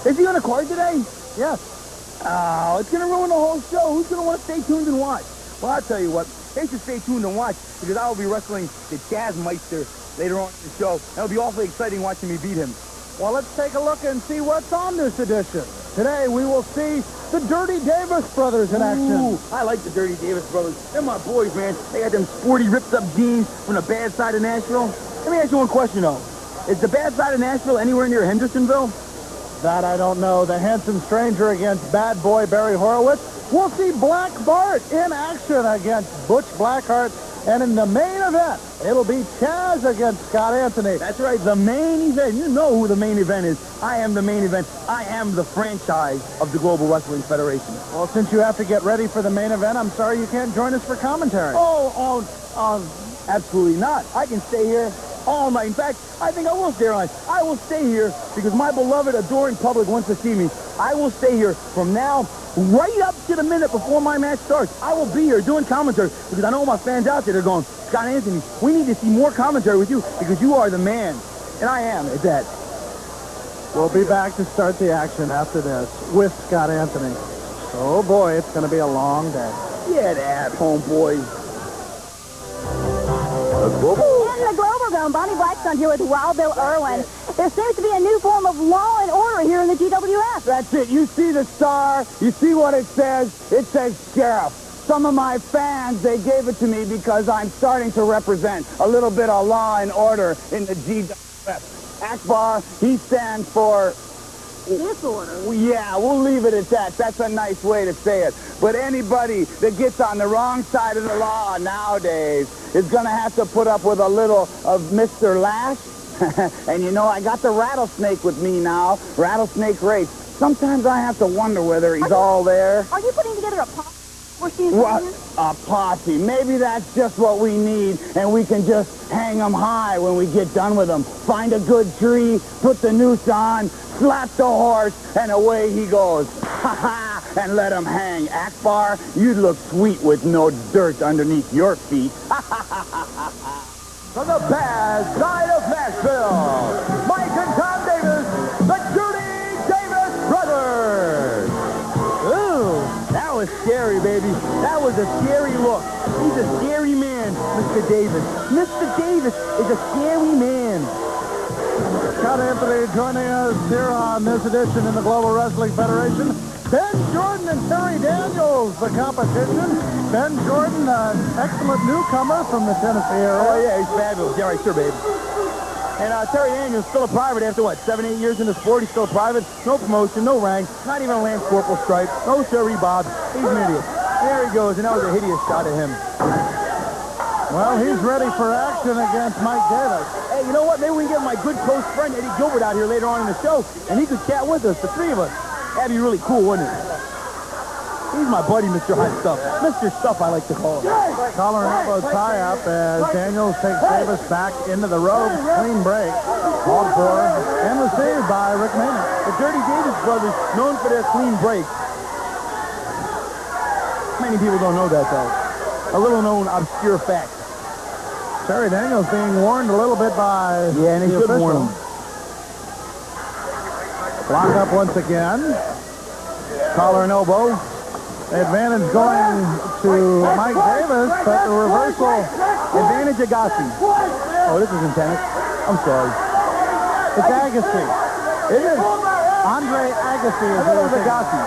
Is he on a card today? Yes. Oh, it's going to ruin the whole show. Who's going to want to stay tuned and watch? Well, I'll tell you what. They should stay tuned and watch because I will be wrestling the Jazzmeister later on in the show. That'll be awfully exciting watching me beat him. Well, let's take a look and see what's on this edition. Today, we will see the Dirty Davis brothers in action. Ooh, I like the Dirty Davis brothers. They're my boys, man. They got them sporty, ripped-up jeans from the bad side of Nashville. Let me ask you one question, though. Is the bad side of Nashville anywhere near Hendersonville? That I don't know. The Handsome Stranger against Bad Boy Barry Horowitz. We'll see Black Bart in action against Butch Blackheart. And in the main event, it'll be Chaz against Scott Anthony. That's right, the main event. You know who the main event is. I am the main event. I am the franchise of the Global Wrestling Federation. Well, since you have to get ready for the main event, I'm sorry you can't join us for commentary. Absolutely not. I can stay here all night. In fact, I think I will stay all night. I will stay here because my beloved, adoring public wants to see me. I will stay here from now right up to the minute before my match starts. I will be here doing commentary because I know my fans out there, they're going, Scott Anthony, we need to see more commentary with you because you are the man. And I am at that. We'll be back to start the action after this with Scott Anthony. Oh, boy, it's going to be a long day. Yeah, that, homeboy. In the Global Zone, Bonnie Blackstone here with Wild Bill Irwin. There seems to be a new form of law and order here in the GWF. That's it. You see the star. You see what it says. It says sheriff. Some of my fans, they gave it to me because I'm starting to represent a little bit of law and order in the GWF. Akbar, he stands for... Disorder. Yeah, we'll leave it at that. That's a nice way to say it. But anybody that gets on the wrong side of the law nowadays is going to have to put up with a little of Mr. Lash. And you know, I got the rattlesnake with me now. Rattlesnake Race. Sometimes I have to wonder whether he's all there. Are you putting together a posse? What? A posse. Maybe that's just what we need, and we can just hang them high when we get done with them. Find a good tree, put the noose on, slap the horse, and away he goes. Ha ha! And let him hang. Akbar, you'd look sweet with no dirt underneath your feet. Ha ha ha ha ha! From the bad side of Nashville, Mike and Tom Davis, the Dirty Davis Brothers. Ooh, that was scary, baby. That was a scary look. He's a scary man, Mr. Davis. Mr. Davis is a scary man. Scott Anthony joining us here on this edition in the Global Wrestling Federation. Ben Jordan and Terry Daniels, the competition. Ben Jordan, an excellent newcomer from the Tennessee area. Oh, yeah, he's fabulous. Yeah, right, sure, babe. And Terry Daniels still a private after, what, 7, 8 years in the sport? He's still a private. No promotion, no rank, not even a Lance Corporal stripe, no Sherry Bob. He's an idiot. There he goes, and that was a hideous shot at him. Well, he's ready for action against Mike Davis. Hey, you know what? Maybe we can get my good close friend Eddie Gilbert out here later on in the show, and he could chat with us, the three of us. That'd be really cool, wouldn't it? He's my buddy, Mr. Hot Stuff. Mr. Stuff, I like to call him. Collar and elbow tie-up as Daniels takes Davis back into the ropes. Clean break. Called for and received by Rick Maynard. The Dirty Davis brothers, known for their clean breaks. Many people don't know that, though. A little known obscure fact. Terry Daniels being warned a little bit by yeah, and he should warn him. Block up once again. Collar and elbow. Advantage going to Mike Davis, but the reversal. Advantage Agassi. Oh, this is intense. I'm sorry. It's Agassi. Is it? Andre Agassi is Agassi.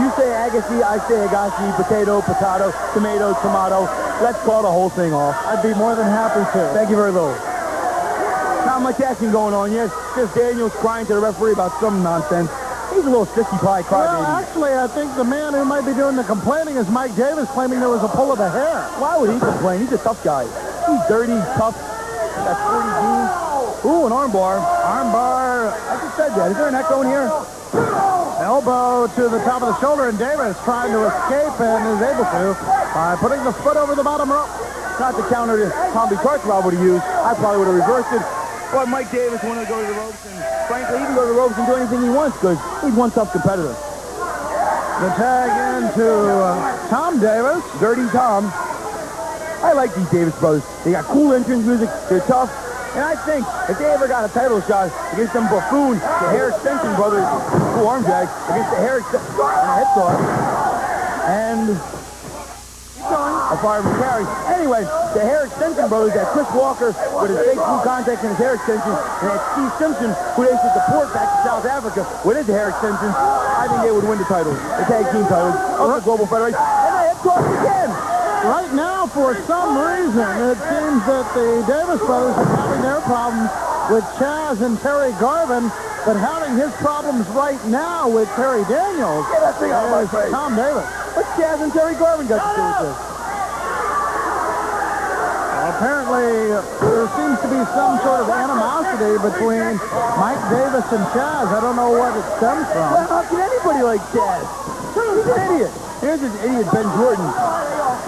You say Agassi, I say Agassi. Potato, potato, tomato, tomato. Let's call the whole thing off. I'd be more than happy to. Thank you very little. Not much action going on yet. Just Daniels crying to the referee about some nonsense. He's a little sissy pie crybaby. Well, actually, I think the man who might be doing the complaining is Mike Davis, claiming there was a pull of the hair. Why would he complain? He's a tough guy. He's dirty, tough. Got 40 jeans. Ooh, an armbar. Armbar. I just said that. Is there an echo in here? Elbow to the top of the shoulder, and Davis trying to escape and is able to by putting the foot over the bottom rope. Not the counter to Tommy Cartwright would have used. I probably would have reversed it. But Mike Davis wanted to go to the ropes, and frankly, he can go to the ropes and do anything he wants because he's one tough competitor. The tag into Tom Davis. Dirty Tom. I like these Davis brothers. They got cool entrance music. They're tough. And I think if they ever got a title shot against them buffoon, the hair extension brothers, two arm drags, against the hair extension and a head toss. And a fireman carry. Anyway, the hair extension brothers, that Chris Walker with his fake blue contacts and his hair extensions, and that Steve Simpson, who they should deport back to South Africa with his hair extensions, I think they would win the titles, the tag team titles of the Global Federation. And the head toss again. Right now, for some reason, it seems that the Davis brothers are having their problems with Chaz and Terry Garvin, but having his problems right now with Terry Daniels is Tom Davis. What's Chaz and Terry Garvin got to do with this? Apparently, there seems to be some sort of animosity between Mike Davis and Chaz. I don't know what it stems from. Well, how can anybody like Chaz? He's an idiot. Here's this idiot Ben Jordan.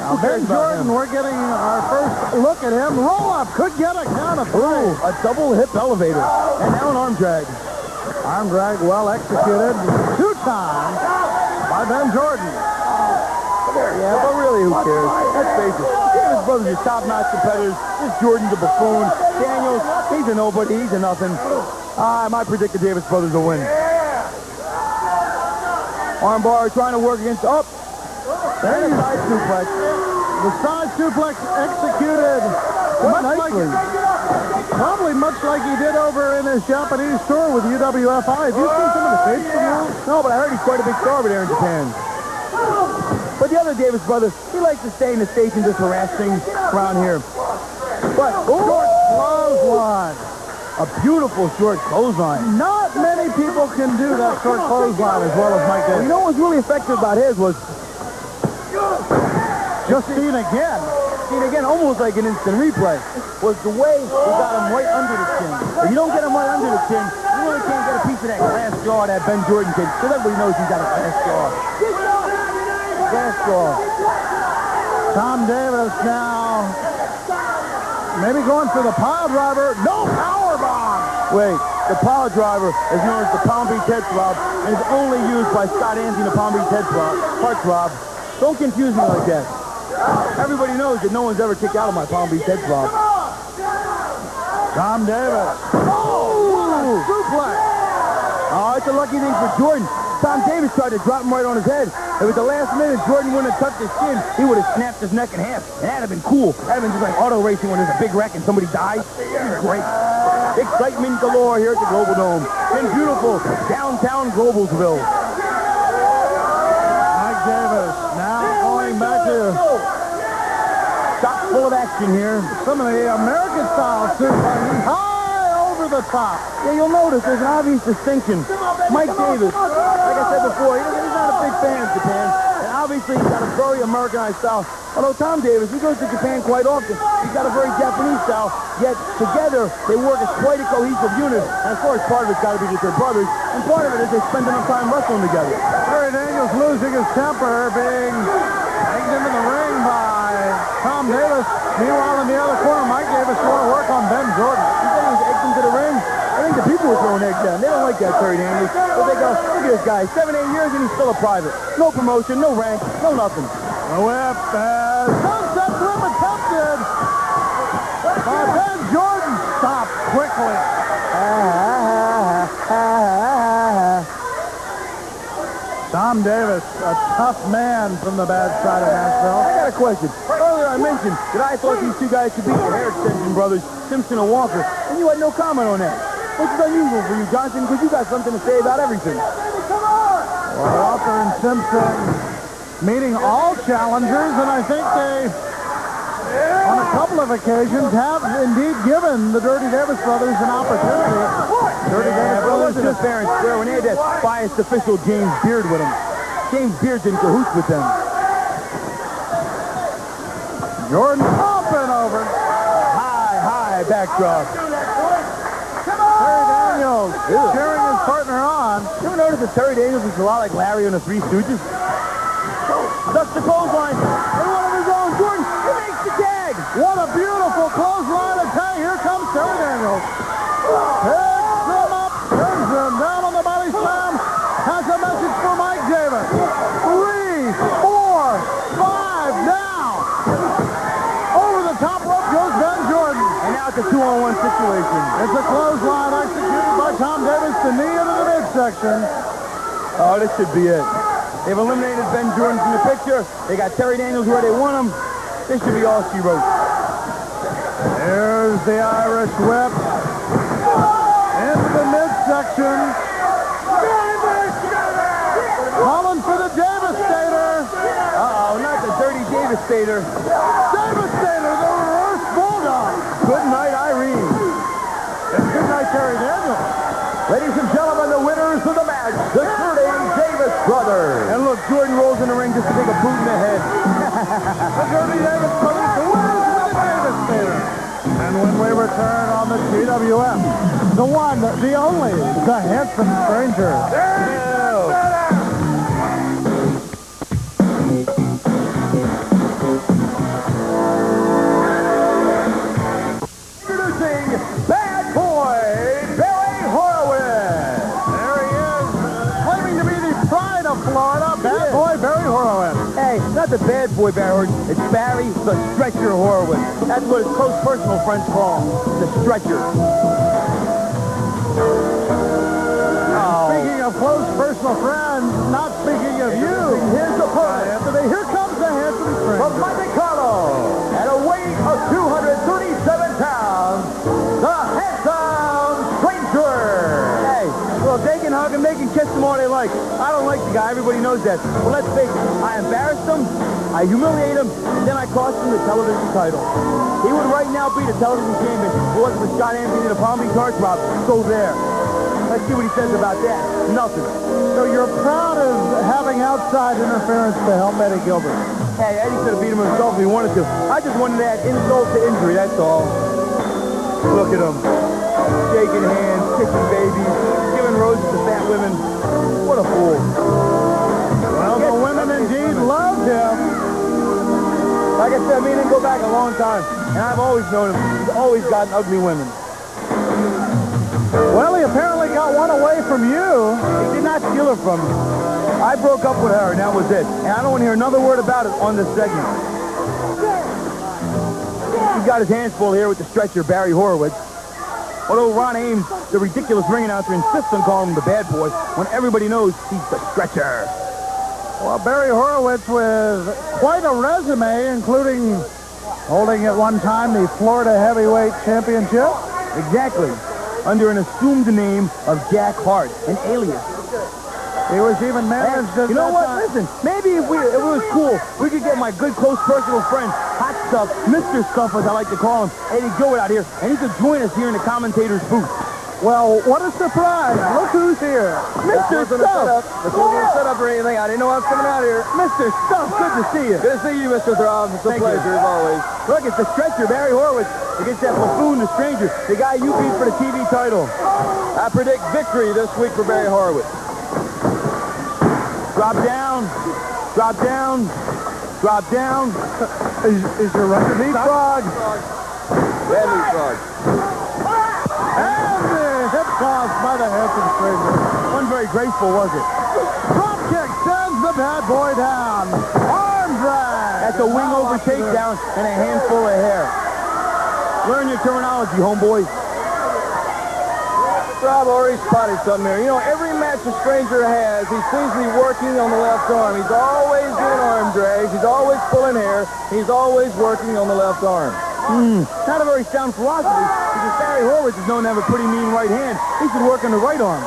Now, Ben Jordan, we're getting our first look at him. Roll-up could get a count of 3. A double hip elevator. And now an arm drag. Arm drag well executed 2 times by Ben Jordan. Yeah, but really, who cares? Let's face it. Davis brothers are top-notch competitors. This Jordan's a buffoon. Daniels, he's a nobody. He's a nothing. I might predict the Davis brothers will win. Armbar trying to work against up. There's a side suplex. The side suplex executed probably much like he did over in his Japanese tour with UWFI. Have you seen some of the tapes from him? No, but I heard he's quite a big star over there in Japan. But the other Davis brothers, he likes to stay in the station, just harass things around here. But Short clothesline. a beautiful short clothesline. Not many people can do that short clothesline as well as Mike Davis. You know what was really effective about his was Just seen again, almost like an instant replay, was the way he got him right under the chin. If you don't get him right under the chin, you really can't get a piece of that glass jaw that Ben Jordan kid, because everybody knows he's got a glass jaw. Glass jaw. Tom Davis now maybe going for the pile driver. No power bomb. Wait, the pile driver is known as the Palm Beach head flop and is only used by Scott Anthony, the Palm Beach head flop, heart flop. Don't confuse me like that. Everybody knows that no one's ever kicked out of my Palm Beach head flop. Tom Davis. Oh, suplex. Oh, it's a lucky thing for Jordan. Tom Davis tried to drop him right on his head. If at the last minute Jordan wouldn't have touched his chin, he would have snapped his neck in half. And that'd have been cool. That'd have been just like auto racing when there's a big wreck and somebody dies. Great. Excitement galore here at the Global Dome in beautiful downtown Globalsville. Mike Davis now going back to Chock full of action here. some of the American style suplexes high over the top. Yeah, you'll notice there's an obvious distinction. Mike Davis, like I said before, he's not a big fan of Japan. And obviously he's got a very Americanized style. Although Tom Davis, he goes to Japan quite often. He's got a very Japanese style. Yet together they work as quite a cohesive unit. And of course part of it's got to be that they're brothers. And part of it is they spend enough time wrestling together. Terry Daniels losing his temper, being taken into the ring by Tom Davis. Meanwhile, in the other corner, Mike Davis going to work on Ben Jordan. He said he was egged into the ring. I think the people were throwing eggs down. They don't like that, Terry Daniels. But they go, look at this guy, 7, 8 years and he's still a private. No promotion, no rank, no nothing. The whip as sunset flip attempted by Ben Jordan. Stopped quickly. Tom Davis, a tough man from the bad side of Nashville. I got a question. Earlier I mentioned that I thought these two guys could beat the hair extension brothers, Simpson and Walker, and you had no comment on that. Which is unusual for you, Johnson, because you got something to say about everything. Well, Walker and Simpson meeting all challengers, and I think they, on a couple of occasions, have indeed given the Dirty Davis brothers an opportunity. Dirty Davis brothers Wasn't interference there when they had that biased official James Beard with them. James Beard's in cahoots with them. Jordan up and over. High backdrop. Terry Daniels cheering his partner on. You ever notice that Terry Daniels is a lot like Larry on the Three Stooges? Ducks the clothesline. And one of his own. Jordan, he makes the tag. What a beautiful clothesline attack. Here comes Terry Daniels. Picks him up, turns him down on the body slam. Has a message for Mike Davis. 3, 4, 5 down. Over the top rope goes Ben Jordan. And now it's a 2-on-1 situation. situation. It's a clothesline executed by Tom Davis. The knee into the midsection. Oh, this should be it. They've eliminated Ben Jordan from the picture. They got Terry Daniels where they want him. This should be all she wrote. Here's the Irish whip. Into the midsection. Calling for the Devastator. Uh-oh, not the dirty Devastator. Devastator, the reverse bulldog. Good night, Irene. And good night, Terry Daniels. Ladies and gentlemen, the winners of the match, the Shooting Davis brothers. And look, Jordan rolls in the ring just to take a boot in the head. The Dirty Davis brothers, the winners of the Devastator. And when we return on the GWF, the one, the only, the handsome stranger. Introducing Bad Boy Barry Horowitz. There he is, claiming to be the pride of Florida, Bad Boy Barry Horowitz. Hey, not the Bad Boy Barry Horowitz, it's Barry the Stretcher Horowitz. That's what his close personal friends call him, the Stretcher. Speaking of close personal friends, not speaking of you, His opponent, Anthony, here comes the handsome stranger. from Monte Carlo, at a weight of 237 pounds, the handsome stranger. Hey, well, they can hug him, they can kiss him all they like. I don't like the guy, everybody knows that. Well, let's face it, I embarrassed him, I humiliate him, and then I cost him the television title. He would right now be the television champion if it wasn't for Scott Anthony and the Palm Beach Heart Drop. So there. Let's see what he says about that. Nothing. So you're proud of having outside interference to help Eddie Gilbert. Hey, Eddie could have beat him himself if he wanted to. I just wanted to add insult to injury, that's all. Look at him. Shaking hands, kissing babies, giving roses to fat women. What a fool. Well, the women indeed loved him. Like I said, me and him go back a long time. And I've always known him. He's always gotten ugly women. Well, he apparently got one away from you. He did not steal her from me. I broke up with her, and that was it. And I don't want to hear another word about it on this segment. He's got his hands full here with the Stretcher, Barry Horowitz. Although Ron Ames, the ridiculous ring announcer, insists on calling him the Bad Boy when everybody knows he's the Stretcher. Well, Barry Horowitz with quite a resume, including holding at one time the Florida Heavyweight Championship. Exactly. Under an assumed name of Jack Hart, an alias. He was even managed as You know what? Listen, maybe if it was cool, we could get my good, close, personal friend, Hot Stuff, Mr. Stuff, as I like to call him, Eddie Gilbert out here, and he could join us here in the commentator's booth. Well, what a surprise. Look who's here. Mr. Stuff! This wasn't a setup or anything. I didn't know I was coming out here. Mr. Stuff, good to see you. Good to see you, Mr. Throb. It's a pleasure, as always. Look, it's the Stretcher, Barry Horowitz, against that buffoon, the stranger, the guy you beat for the TV title. I predict victory this week for Barry Horowitz. Drop down, drop down, drop down. Is your record leapfrog? Bad leapfrog. And the hip toss by the handsome stranger. Wasn't very graceful, was it? Drop kick sends the bad boy down. Arm drag. That's a wing over takedown and a handful of hair. Learn your terminology, homeboy. Rob already spotted something there. You know, every match a stranger has, he seems to be working on the left arm. He's always doing arm drags. He's always pulling hair. He's always working on the left arm. Not a very sound philosophy, because Barry Horowitz is known to have a pretty mean right hand. He should work on the right arm.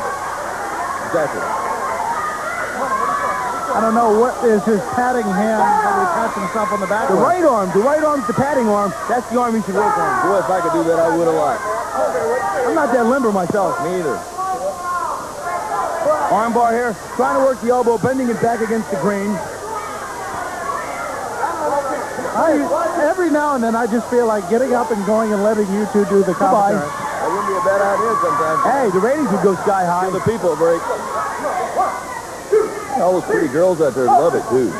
Exactly. I don't know, what is his patting hand that he pats himself on the back The with? right arm's the patting arm. That's the arm he should work on. Boy, if I could do that, I would a lot. I'm not that limber myself. Me either. Arm bar here, trying to work the elbow, bending it back against the grain. Every now and then, I just feel like getting up and going and letting you two do the commentary. That wouldn't be a bad idea sometimes. Hey, the ratings would go sky high. Give the people a break. All those pretty girls out there love it, too.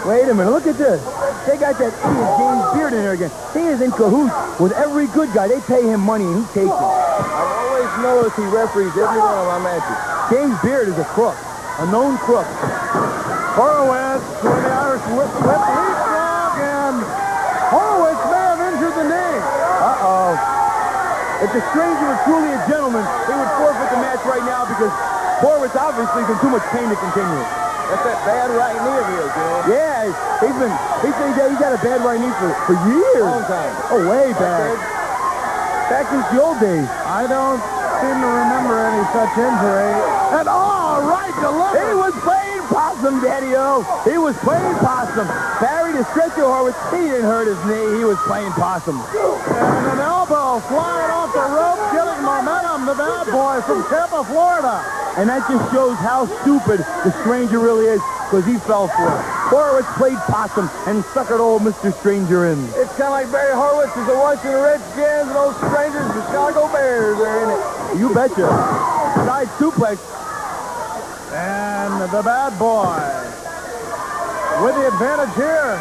Wait a minute, look at this. They got that idiot James Beard in there again. He is in cahoots with every good guy. They pay him money and he takes it. I've always noticed he referees every one of my matches. James Beard is a crook, a known crook. Horowitz with the Irish whip leapfrog, and Horowitz may have injured the knee. Uh-oh. If the stranger was truly a gentleman, he would forfeit the match right now because Horowitz obviously is in too much pain to continue. That's that bad right knee of his, you know. Yeah, he's had a bad right knee for years. Long time. Oh, way back. Back since the old days. I don't seem to remember any such injury. And right delivered. He was playing possum, Daddy-O. He was playing possum. Barry the stretcher Horowitz, he didn't hurt his knee. He was playing possum. And an elbow flying off the rope, giving momentum to Bad Boy from Tampa, Florida. And that just shows how stupid the stranger really is, because he fell for it. Horowitz played possum and suckered old Mr. Stranger in. It's kind of like Barry Horowitz is the Washington Redskins and those strangers, the Chicago Bears are in it. You betcha. Side suplex. And the Bad Boy with the advantage here.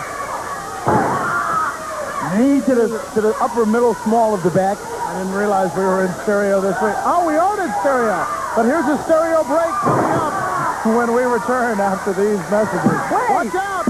Knee to the upper middle small of the back. I didn't realize we were in stereo this week. Oh, we aren't in stereo. But here's a stereo break coming up when we return after these messages. Watch out!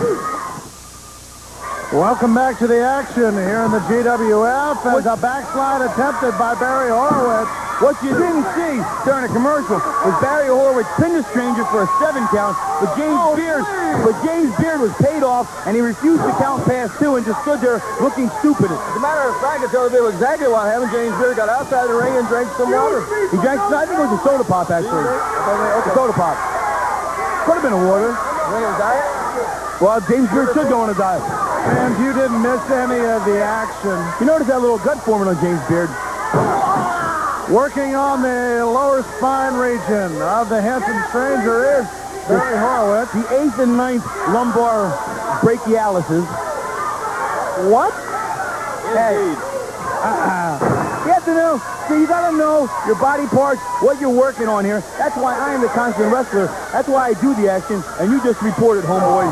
Welcome back to the action here in the GWF as a backslide attempted by Barry Horowitz. What you didn't see during the commercial was Barry Horowitz pinned the stranger for a 7 count, but James Beard was paid off, and he refused to count past 2 and just stood there looking stupid. As a matter of fact, I tell you exactly what happened. James Beard got outside the ring and drank some water. He drank, I think it was a soda pop, actually. Okay. A soda pop. Could have been a water. Drink his diet? Well, James Beard should go on a diet. And you didn't miss any of the action. You notice that little gut forming on James Beard? Working on the lower spine region of the handsome stranger is Barry Horowitz. The 8th and 9th lumbar brachialysis. What? Indeed. You have to know, see, you gotta know your body parts, what you're working on here. That's why I am the constant wrestler. That's why I do the action, and you just reported, homeboy.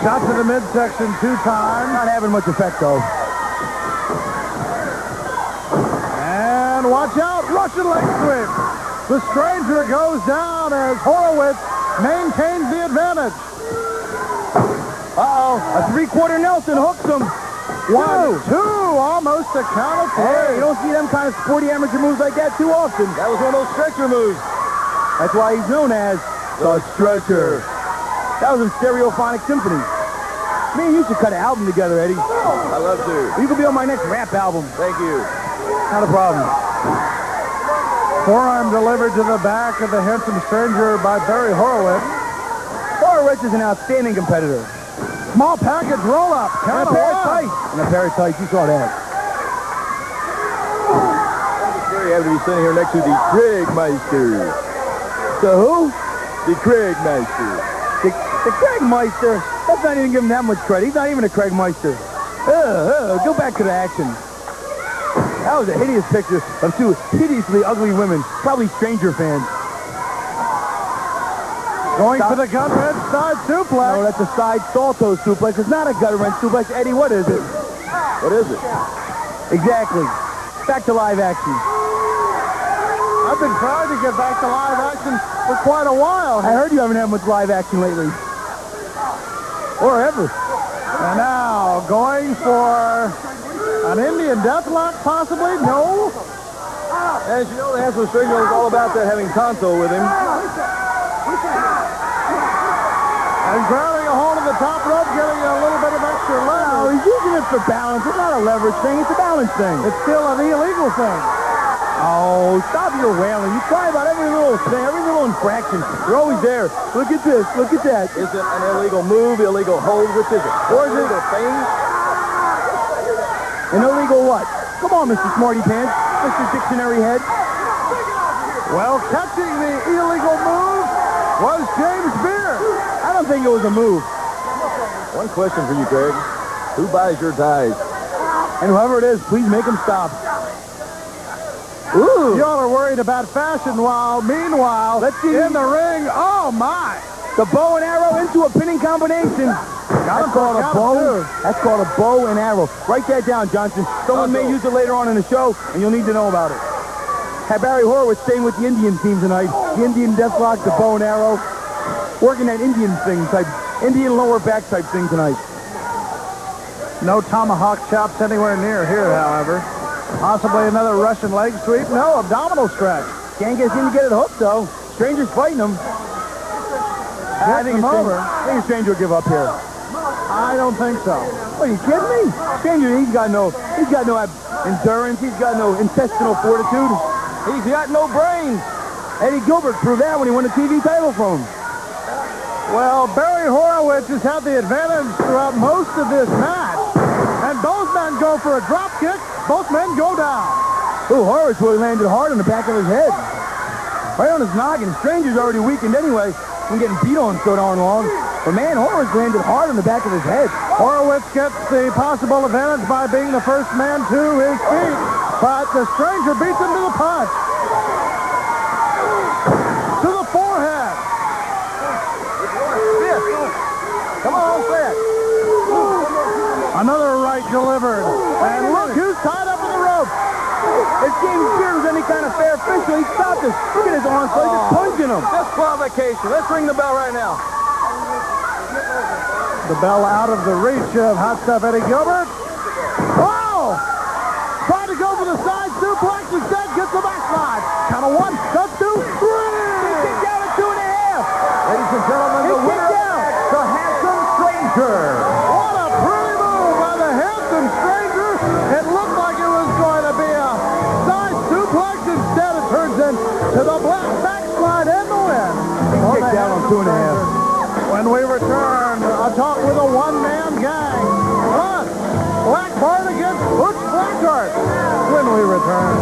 Shot to the midsection 2 times. Not having much effect, though. And watch out, Russian leg sweep. The stranger goes down as Horowitz maintains the advantage. Uh-oh, a 3-quarter Nelson hooks him. 1, 2, almost a count of 3. Hey, you don't see them kind of sporty amateur moves like that too often. That was one of those stretcher moves. That's why he's known as the Stretcher. That was in Stereophonic Symphony. Me and you should cut an album together, Eddie. I love to. You could be on my next rap album. Thank you. Not a problem. Forearm delivered to the back of the handsome stranger by Barry Horowitz. Horowitz is an outstanding competitor. Small package roll-up. And a pair of tights. And a pair of tights. You saw that. Very happy to be sitting here next to the Kriegmeister. The who? The Kriegmeister. The Craigmeister. Let's not even give him that much credit. He's not even a Craigmeister. Go back to the action. That was a hideous picture of 2 hideously ugly women. Probably Stranger fans. Going for the gut wrench side suplex. No, that's a side salto suplex. It's not a gut wrench suplex. Eddie, what is it? What is it? Exactly. Back to live action. I've been trying to get back to live action for quite a while. I heard you haven't had much live action lately. Or ever. And now, going for an Indian deathlock, possibly? No. As you know, the handsome stranger was all about that, having Tonto with him. And grabbing a hold of the top rope, getting a little bit of extra No, leverage. he's using it for balance. It's not a leverage thing. It's a balance thing. It's still an illegal thing. Oh, stop your wailing. You cry about every little thing, every little infraction. You're always there. Look at this. Look at that. Is it an illegal move, illegal hold? Which is it? Or is it a thing? An illegal what? Come on, Mr. Smarty Pants. Mr. Dictionary Head. Well, catching the illegal move was James Beard. I don't think it was a move. One question for you, Craig. Who buys your ties? And whoever it is, please make him stop. Ooh. Y'all are worried about fashion while, meanwhile, Let's see. in the ring, oh my! The bow and arrow into a pinning combination. That's called a bow. That's called a bow and arrow. Write that down, Johnson. Someone may use it later on in the show, and you'll need to know about it. Had Barry Horowitz staying with the Indian team tonight. The Indian deathlock, the bow and arrow. Working that Indian thing type, Indian lower back type thing tonight. No tomahawk chops anywhere near here, however. Possibly another Russian leg sweep. No, abdominal stretch. Can't seem to get it hooked, though. Stranger's fighting him. I think Stranger will give up here. I don't think so. Are you kidding me? Stranger, he's got no endurance. He's got no intestinal fortitude. He's got no brains. Eddie Gilbert proved that when he won the TV title from him. Well, Barry Horowitz has had the advantage throughout most of this match. And both men go for a drop kick. Both men go down. Oh, Horowitz really landed hard on the back of his head. Right on his noggin. Stranger's already weakened anyway from getting beat on so darn long. But man, Horowitz landed hard on the back of his head. Horowitz gets the possible advantage by being the first man to his feet. But the Stranger beats him to the punch. To the forehead. Come on, Fred. Another right delivered. And look who's tied up in the rope. If James Beard was any kind of fair official, he stopped us. Look at his arms, so he's just punching him. Disqualification. Let's ring the bell right now. The bell out of the reach of Hot Stuff Eddie Gilbert. Oh! Tried to go for the side suplex, instead gets the backslide. Count of 1, that's 2, 3! He kicked down at 2.5. Ladies and gentlemen, the winner, the Handsome Stranger. What a pretty move by the Handsome Stranger. It looked like it was going to be a side suplex. Instead, it turns into the black backslide and the win. He kicked down on 2.5. When we return, a talk with a one-man gang. Plus, Black Bart against Butch Blackheart. When we return.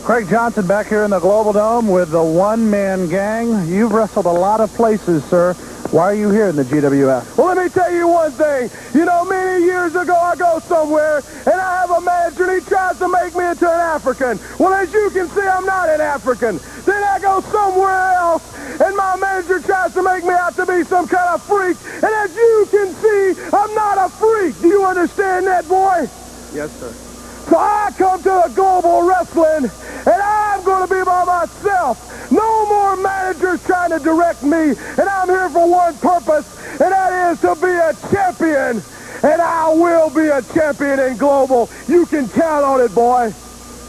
Craig Johnson back here in the Global Dome with the one-man gang. You've wrestled a lot of places, sir. Why are you here in the GWF? Well, let me tell you one thing. You know, many years ago, I go somewhere, and I have a manager, and he tries to make me into an African. Well, as you can see, I'm not an African. Then I go somewhere else, and my manager tries to make me out to be some kind of freak. And as you can see, I'm not a freak. Do you understand that, boy? Yes, sir. So I come to the Global Wrestling, and I'm going to be by myself. No more managers trying to direct me, and I'm here for one purpose, and that is to be a champion. And I will be a champion in Global. You can count on it, boy.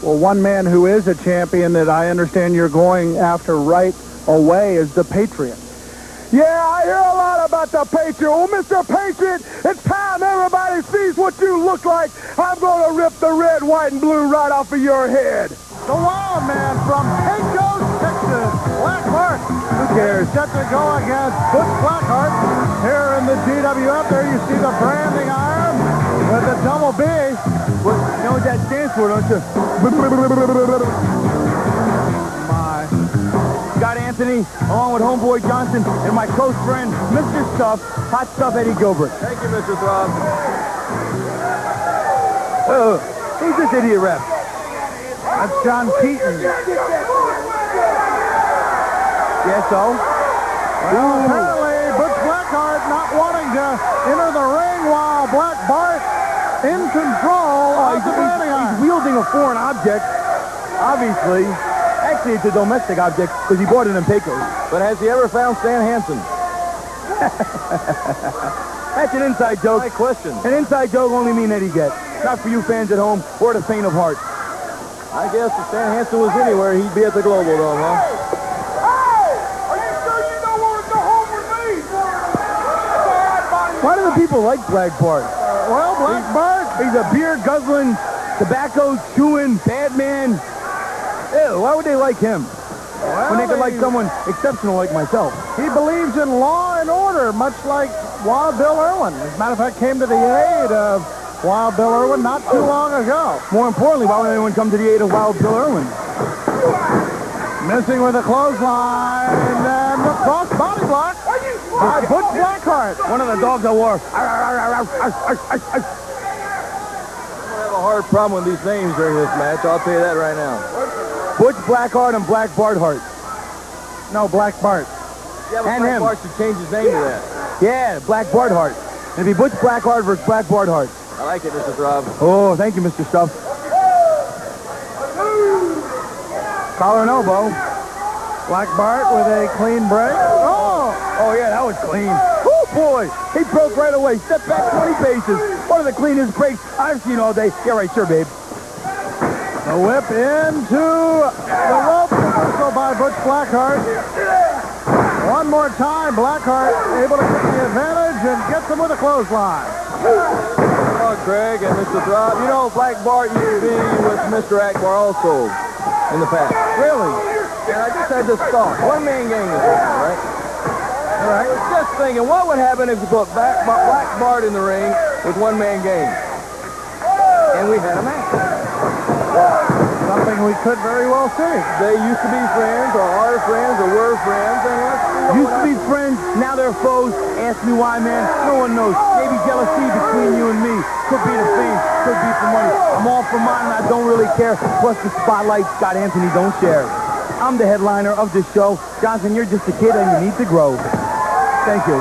Well, one man who is a champion that I understand you're going after right away is the Patriot. Yeah, I hear a lot about the Patriot. Well, Mr. Patriot, it's time everybody sees what you look like. I'm going to rip the red, white, and blue right off of your head. The Wild Man from Pecos, Texas, Black Bart. Who cares? Set to go against Butch Blackheart here in the GWF. There you see the branding iron with the double B. Well, you know what that stands for, don't you? My. Scott Anthony, along with Homeboy Johnson, and my close friend, Mr. Stuff, Hot Stuff Eddie Gilbert. Thank you, Mr. Throb. Who's this idiot ref? That's John Keaton. Yes, so? Well, apparently, Butch Blackheart not wanting to enter the ring while Black Bart in control of the branding iron. He's wielding a foreign object, obviously. Actually, it's a domestic object because he bought it in Pecos. But has he ever found Stan Hansen? That's an inside joke. My question. An inside joke only me and Eddie get. Not for you fans at home or the faint of heart. I guess if Stan Hansen was anywhere, he'd be at the Global Dome, huh? Hey! Are you sure you don't want to go home with me? Why do the people like Black Bart? Well, Black Bart. He's a beer-guzzling, tobacco-chewing, bad man. Ew, why would they like him? When they could like someone exceptional like myself. He believes in law and order, much like Wild Bill Irwin. As a matter of fact, came to the aid of Wild Bill Irwin not too long ago. More importantly, why would anyone come to the aid of Wild Bill Irwin? Missing with a clothesline and the cross body block by Butch Blackheart. One of the dogs I wore. I'm going to have a hard problem with these names during this match. I'll tell you that right now. Butch Blackheart and Black Bartheart. No, Black Bart. Yeah, but and Black Bart should change his name to that. Yeah, Black Bartheart. It'd be Butch Blackheart versus Black Bartheart. I like it, Mr. Throb. Oh, thank you, Mr. Stuff. Collar and elbow. Black Bart with a clean break. Oh, yeah, that was clean. Oh, boy. He broke right away. Step back 20 paces. One of the cleanest breaks I've seen all day. Yeah, right, sure, babe. The whip into the rope. Reversal by Butch Blackheart. One more time. Blackheart able to get the advantage and gets him with a clothesline. Oh, Craig and Mr. Throb. You know, Black Bart used to be with Mr. Akbar also in the past. Really? And I just had this thought. One-man gang is this, right? All right. I was just thinking, what would happen if you put Black Bart in the ring with one-man gang? And we had a match. Something we could very well see. They used to be friends, or are friends, or were friends, and let's see what Used to be friends, now they're foes. Ask me why, man. No one knows. Maybe jealousy between you and me. Could be the fame, could be for money. I'm all for mine, and I don't really care. Plus the spotlight, Scott Anthony don't share. I'm the headliner of this show. Johnson, you're just a kid, and you need to grow. Thank you.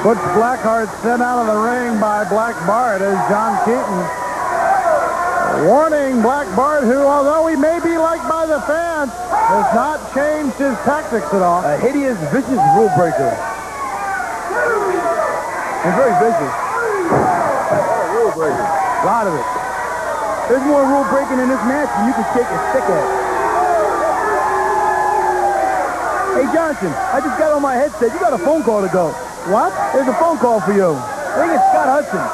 Butch Blackheart sent out of the ring by Black Bart as John Keaton. Warning Black Bart, who, although he may be liked by the fans, has not changed his tactics at all. A hideous, vicious rule breaker. And very vicious. rule breaker. A lot of it. There's more rule breaking in this match than you can shake a stick at. Hey, Johnson, I just got on my headset. You got a phone call to go. What? There's a phone call for you. I think it's Scott Hudson.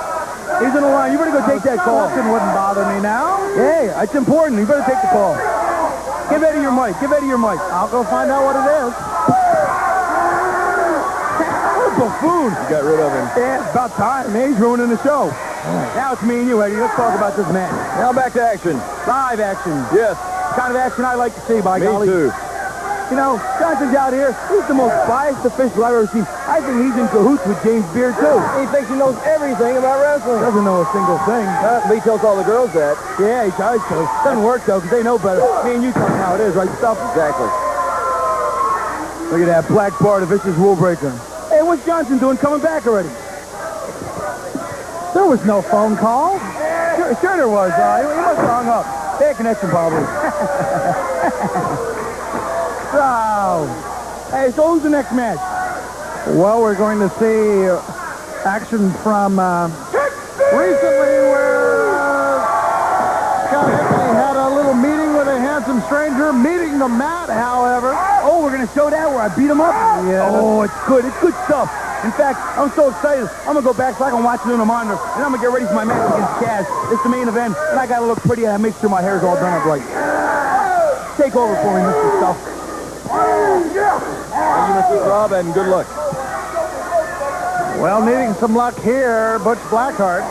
He's on the line. You better go take that call. Hudson wouldn't bother me now. Hey, it's important. You better take the call. Give Eddie your mic. Give Eddie your mic. I'll go find out what it is. What a buffoon. You got rid of him. Yeah, it's about time, man. He's ruining the show. Now it's me and you, Eddie. Let's talk about this match. Now back to action. Live action. Yes. Kind of action I like to see, by Me golly. too. You know, Johnson's out here. He's the most biased official I've ever seen. I think he's in cahoots with James Beard, too. He thinks he knows everything about wrestling. Doesn't know a single thing. But he tells all the girls that. Yeah, he tries to. Doesn't work, though, because they know better. Me and you tell them how it is, right, stuff? Exactly. Look at that Black Bart, a vicious rule breaker. Hey, what's Johnson doing coming back already? There was no phone call. Sure there was. He must have hung up. Bad connection, probably. Hey, so who's the next match? Well, we're going to see action from recently where Scott Anthony had a little meeting with a handsome stranger, meeting the mat, however. Oh, we're going to show that where I beat him up? Yeah. Oh, it's good. It's good stuff. In fact, I'm so excited. I'm going to go back so I can watch it on the monitor, and I'm going to get ready for my match against Chaz. It's the main event, and I got to look pretty, and I make sure my hair's all done up right. Take over for me, Mr. Stuff. Thank you, Mr. Throb, and good luck. Well, needing some luck here, Butch Blackheart.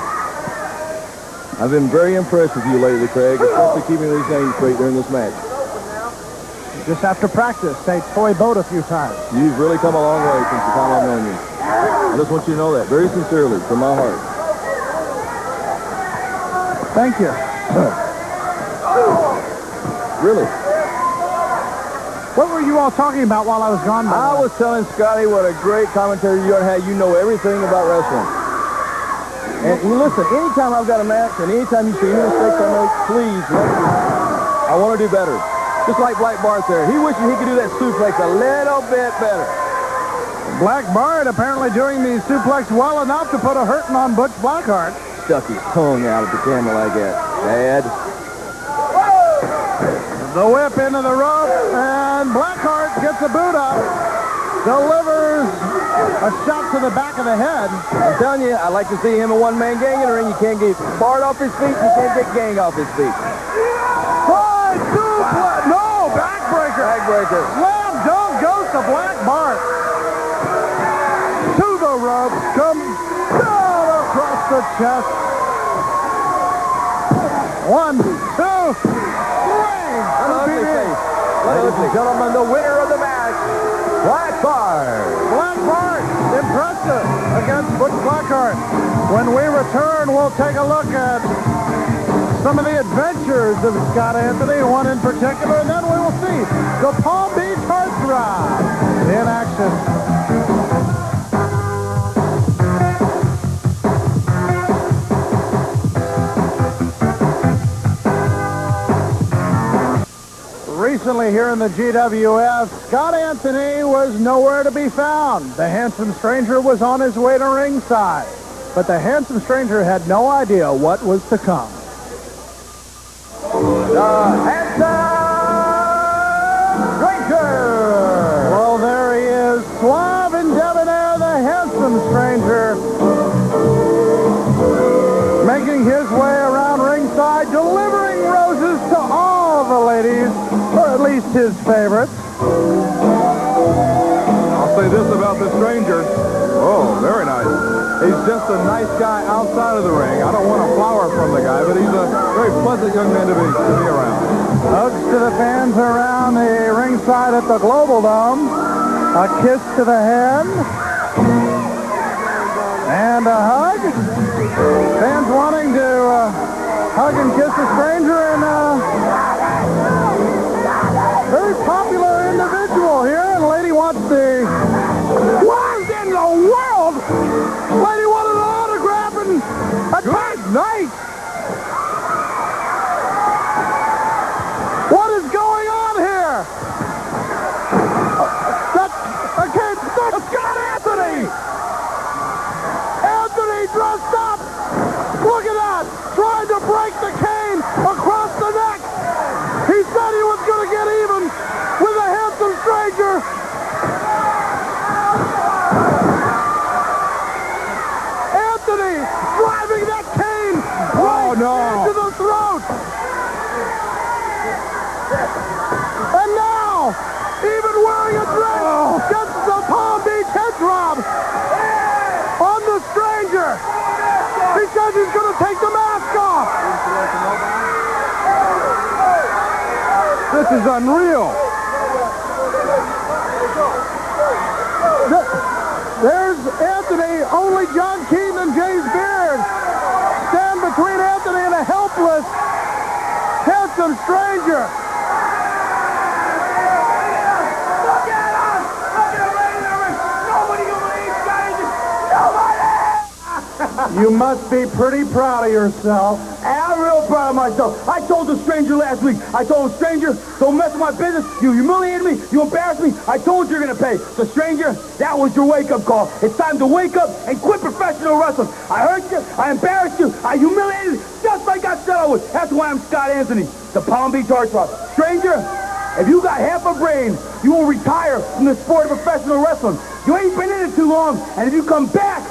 I've been very impressed with you lately, Craig, especially keeping these names straight during this match. Just after practice, they toy boat a few times. You've really come a long way since the time I've known you. I just want you to know that very sincerely, from my heart. Thank you. Really? What were you all talking about while I was gone? I was telling Scotty what a great commentary you had. You know everything about wrestling. And listen, anytime I've got a match and anytime you see any mistakes I make, please let me know. I want to do better. Just like Black Bart there. He wishes he could do that suplex a little bit better. Black Bart apparently doing the suplex well enough to put a hurting on Butch Blackheart. Stuck his tongue out at the camera like that. Dad. The whip into the rope, and Blackheart gets a boot up, delivers a shot to the back of the head. I'm telling you, I like to see him a one-man gang in the ring. You can't get Bart off his feet. You can't get Gang off his feet. Side suplex. No, backbreaker. Backbreaker. Slam dunk goes to Black Bart. To the rope, comes down across the chest. 1, 2, 3. An ugly face. Ladies and gentlemen, the winner of the match, Black Bart. Black Bart, impressive against Butch Blackheart. When we return, we'll take a look at some of the adventures of Scott Anthony, one in particular, and then we will see the Palm Beach Heartthrob in action. recently here in the GWF, Scott Anthony was nowhere to be found. The handsome stranger was on his way to ringside. But the handsome stranger had no idea what was to come. The handsome stranger! Well, there he is, suave and debonair, the handsome stranger, making his way around ringside, delivering roses to all the ladies, or at least his favorites. I'll say this about the stranger. Oh, very nice. He's just a nice guy outside of the ring. I don't want a flower from the guy, but he's a very pleasant young man to be around. Hugs to the fans around the ringside at the Global Dome. A kiss to the hand. And a hug. Fans wanting to hug and kiss the stranger, and very popular individual here, and the lady wants the... What in the world? Lady wanted an autograph and a Good night. What is going on here? That's Scott Anthony! Anthony dressed up! Look at that! Trying to break the cane across the neck! He said he was going to get even with a handsome stranger! Anthony driving that cane right into the throat! And now, even wearing a dress, gets the Palm Beach head drop on the stranger. He says he's going to take the mask off. This is unreal. There's Anthony. Only John Keaton and Jay's Beard stand between Anthony and a helpless, handsome stranger. You must be pretty proud of yourself. And I'm real proud of myself. I told the stranger last week. I told him, stranger, don't mess with my business. You humiliated me. You embarrassed me. I told you you're going to pay. So, stranger, that was your wake-up call. It's time to wake up and quit professional wrestling. I hurt you. I embarrassed you. I humiliated you just like I said I would. That's why I'm Scott Anthony, the Palm Beach Heartthrob. Stranger, if you got half a brain, you will retire from the sport of professional wrestling. You ain't been in it too long, and if you come back,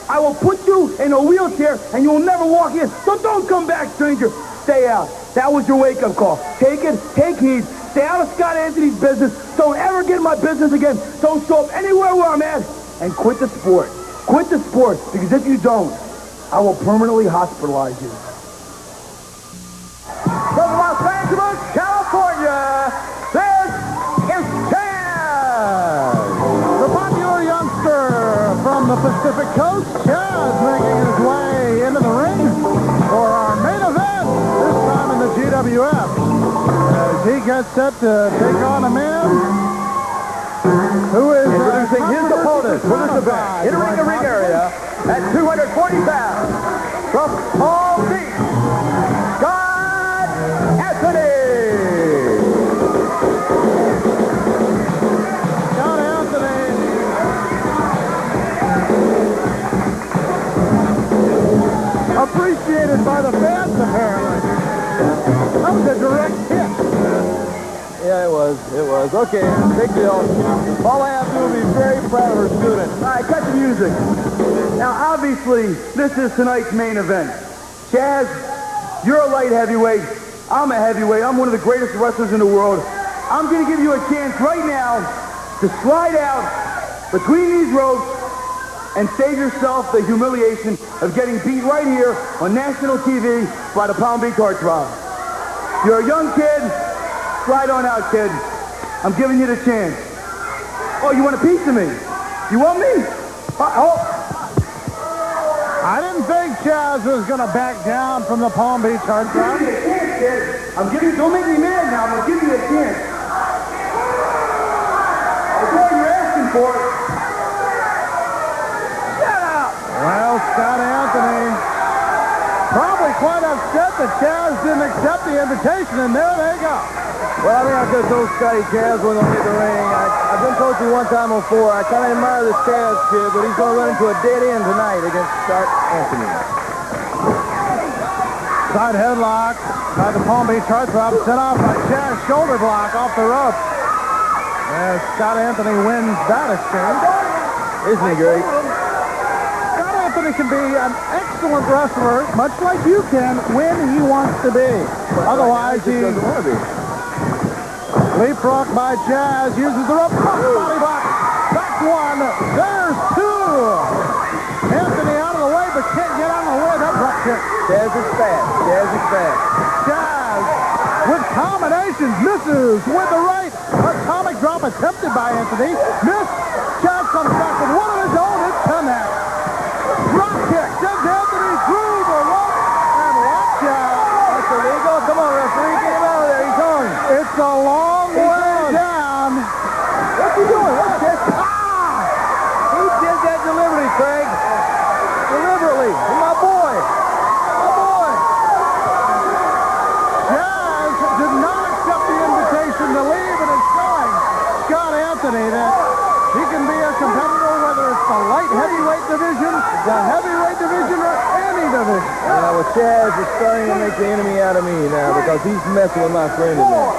I will put you in a wheelchair, and you will never walk in. So don't come back, stranger. Stay out. That was your wake-up call. Take it. Take heed. Stay out of Scott Anthony's business. Don't ever get in my business again. Don't show up anywhere where I'm at. And quit the sport. Quit the sport, because if you don't, I will permanently hospitalize you. From Los Angeles, California, this is Chaz! The popular youngster from the Pacific Coast, Chaz, making his way into the ring for our main event, this time in the GWF. As he gets set to take on a man who is Introducing his opponent for this event, entering the ring area at 240 pounds, from Palm Beach, Scott Anthony! Scott Anthony. Appreciated by the fans, apparently. That was a direct hit. Yeah, it was. Okay, big deal. All I have to do is be very proud of her student. All right, cut the music. Now, obviously, this is tonight's main event. Chaz, you're a light heavyweight. I'm a heavyweight. I'm one of the greatest wrestlers in the world. I'm going to give you a chance right now to slide out between these ropes and save yourself the humiliation of getting beat right here on national TV by the Palm Beach Heartthrob. You're a young kid. Slide on out, kid. I'm giving you the chance. Oh, you want a piece of me? You want me? I didn't think Chaz was going to back down from the Palm Beach Heartthrob. I'm giving you a chance, kid. Don't make me mad now. I'm going to give you a chance. That's all you're asking for. Shut up. Well, Scott Anthony probably quite upset that Chaz didn't accept the invitation, and there they go. Well, I think I could have told Scotty Chaz wasn't going to hit the ring. I've been coaching one time before. I kind of admire this Chaz kid, but he's going to run into a dead end tonight against Scott Anthony. Side headlock by the Palm Beach heartthrob, set off by Chaz. Shoulder block off the rope. As Scott Anthony wins that exchange. Isn't he great? Scott Anthony can be an excellent wrestler, much like you can, when he wants to be. Otherwise, he doesn't want to be. Leapfrog by Chaz, uses the rope, body block. That's one. There's two. Anthony out of the way, but can't get out of the way of that drop kick. Chaz is fast. Chaz is fast. Chaz with combinations, misses with the right. Atomic drop attempted by Anthony. Missed. Chaz comes back with one of his own. It's connect. Drop kick. Sends Anthony through the rope. And watch out. That's illegal. Come on, referee. Get him out of there. He's hung. It's a long way down. What's he doing? What's this? He did that deliberately, Craig. Deliberately. My boy. My boy. Chaz did not accept the invitation to leave, and it's showing Scott Anthony that he can be a competitor, whether it's the light heavyweight division, the heavyweight division, or any division. Yeah, well, Chaz is starting to make the enemy out of me now because he's messing with my friend again.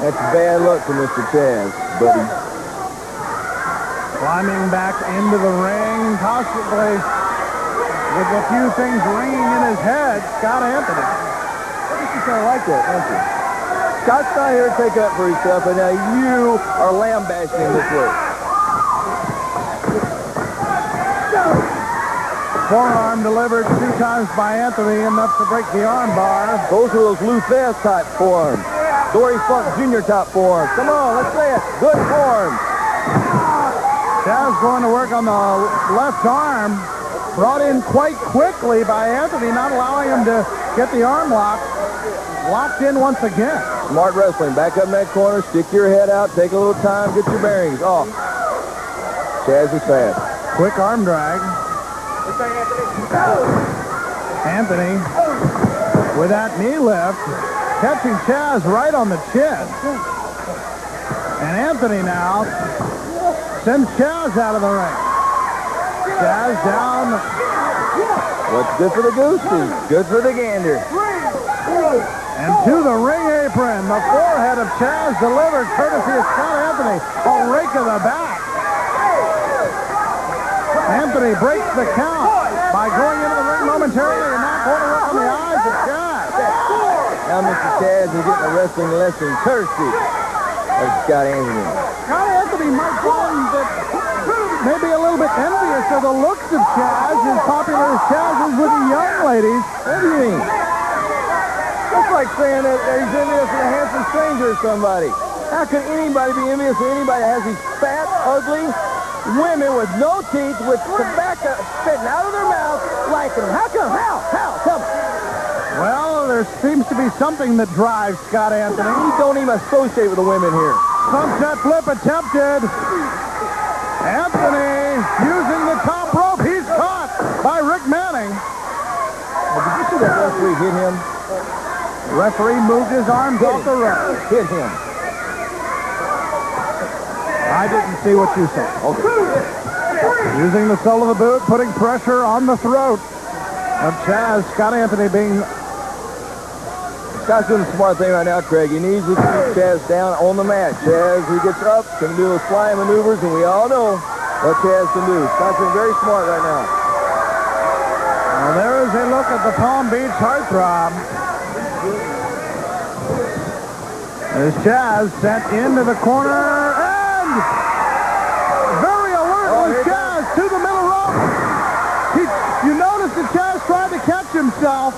That's bad luck for Mr. Chaz, buddy. Climbing back into the ring, possibly with a few things ringing in his head, Scott Anthony. I guess you kind of like that, don't you? Scott's not here to take up for himself, and now you are lambasting him this way. Forearm delivered 2 times by Anthony, enough to break the arm bar. Those are those Lou Thesz type forearms. Dory Funk Jr. type forearms. Come on, let's say it. Good forearms. Chaz going to work on the left arm. Brought in quite quickly by Anthony, not allowing him to get the arm lock. Locked in once again. Smart wrestling. Back up in that corner. Stick your head out. Take a little time. Get your bearings. Oh. Chaz is fast. Quick arm drag. Anthony with that knee lift, catching Chaz right on the chin. And Anthony now sends Chaz out of the ring. Chaz down. What's good for the goose is good for the gander. And to the ring apron, the forehead of Chaz delivered courtesy of Scott Anthony. A rake of the back. Anthony breaks the count by going into the ring momentarily and not going to work on the eyes of Chaz. Now Mr. Chaz is getting a wrestling lesson courtesy of Scott Anthony. Scott Anthony might find that maybe a little bit envious of the looks of Chaz, as popular as Chaz is with the young ladies. What do you mean? That's like saying that he's envious of a handsome stranger or somebody. How can anybody be envious of anybody that has these fat, ugly women with no teeth, with tobacco spitting out of their mouth, like them? How come? How? Tell me. Well, there seems to be something that drives Scott Anthony. We don't even associate with the women here. Sunset flip attempted. Anthony using the top rope. He's caught by Rick Manning. Did you see that referee hit him? Referee moved his arms off the rope. Hit him. I didn't see what you saw. Okay. Using the sole of the boot, putting pressure on the throat of Chaz. Scott Anthony being... Scott's doing a smart thing right now, Craig. He needs to keep Chaz down on the mat. Chaz, he gets up, can do those flying maneuvers, and we all know what Chaz can do. Scott's been very smart right now. Well, there is a look at the Palm Beach heartthrob. As Chaz sent into the corner, and very alert was Chaz to the middle rope. You notice that Chaz tried to catch himself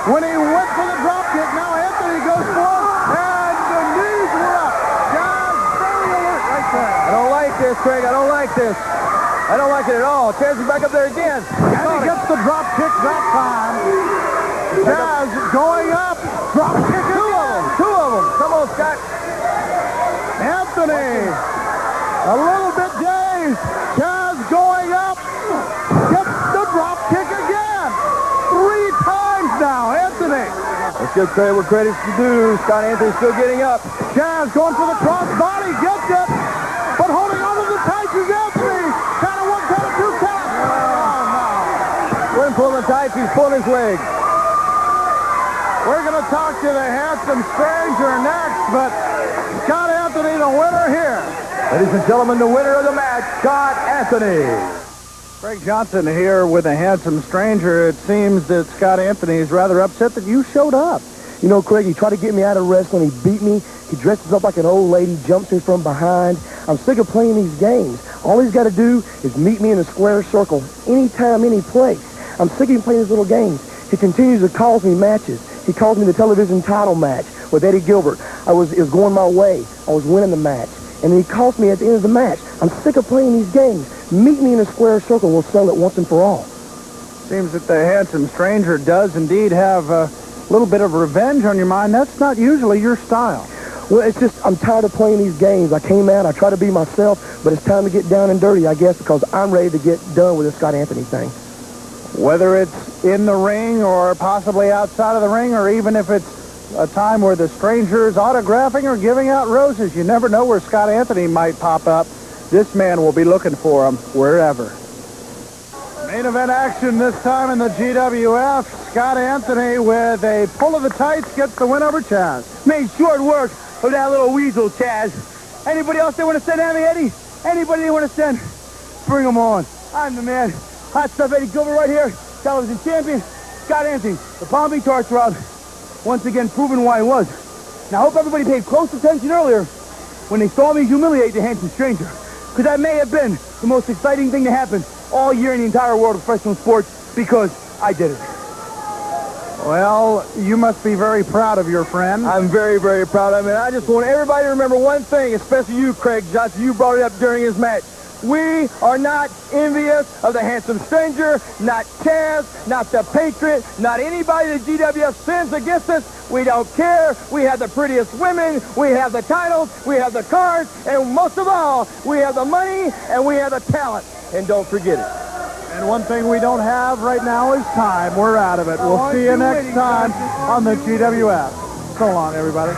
when he went for the drop kick. Now Anthony goes for it, and the knees were up. Chaz very alert right there. I don't like this, Craig. I don't like this. I don't like it at all. Chaz is back up there again. And he gets the drop kick that time. Chaz going up. Drop kick again. Two of them. Come on, Scott. Anthony, a little bit dazed. Chaz going up. Gets the drop kick again. 3 times now, Anthony. Let's Let's give credit where credit's due. Scott Anthony's still getting up. Chaz going for the cross body, gets it, but holding on to the tights is Anthony. Kind of one, kind of two count. Oh, no. When pulling the tights, he's pulling his leg. We're going to talk to the handsome stranger next, but Scott Anthony, the winner here. Ladies and gentlemen, the winner of the match, Scott Anthony. Greg Johnson here with a handsome stranger. It seems that Scott Anthony is rather upset that you showed up. You know, Craig, he tried to get me out of wrestling. He beat me. He dresses up like an old lady, jumps me from behind. I'm sick of playing these games. All he's got to do is meet me in a square circle, anytime, any place. I'm sick of him playing these little games. He continues to cause me matches. He calls me the television title match with Eddie Gilbert. It was going my way. I was winning the match. And then he calls me at the end of the match. I'm sick of playing these games. Meet me in a square circle. We'll settle it once and for all. Seems that the handsome stranger does indeed have a little bit of revenge on your mind. That's not usually your style. Well, it's just I'm tired of playing these games. I came out, I try to be myself, but it's time to get down and dirty, I guess, because I'm ready to get done with this Scott Anthony thing. Whether it's in the ring or possibly outside of the ring, or even if it's a time where the stranger is autographing or giving out roses, you never know where Scott Anthony might pop up. This man will be looking for him wherever. Main event action this time in the GWF. Scott Anthony with a pull of the tights gets the win over Chaz. Made short work of that little weasel, Chaz. Anybody else they want to send at me, Eddie? Anybody they want to send? Bring them on. I'm the man. Hot stuff, Eddie Gilbert right here. Television champion, Scott Anthony. The Palm Beach Heartthrob, once again proving why he was. Now, I hope everybody paid close attention earlier when they saw me humiliate the handsome stranger, because that may have been the most exciting thing to happen all year in the entire world of professional sports, because I did it. Well, you must be very proud of your friend. I'm very, very proud of him, and I just want everybody to remember one thing, especially you, Craig Johnson. You brought it up during his match. We are not envious of the handsome stranger, not Chaz, not the Patriot, not anybody the GWF sends against us. We don't care. We have the prettiest women. We have the titles. We have the cars. And most of all, we have the money and we have the talent. And don't forget it. And one thing we don't have right now is time. We're out of it. We'll see you next time on the GWF. So long, everybody.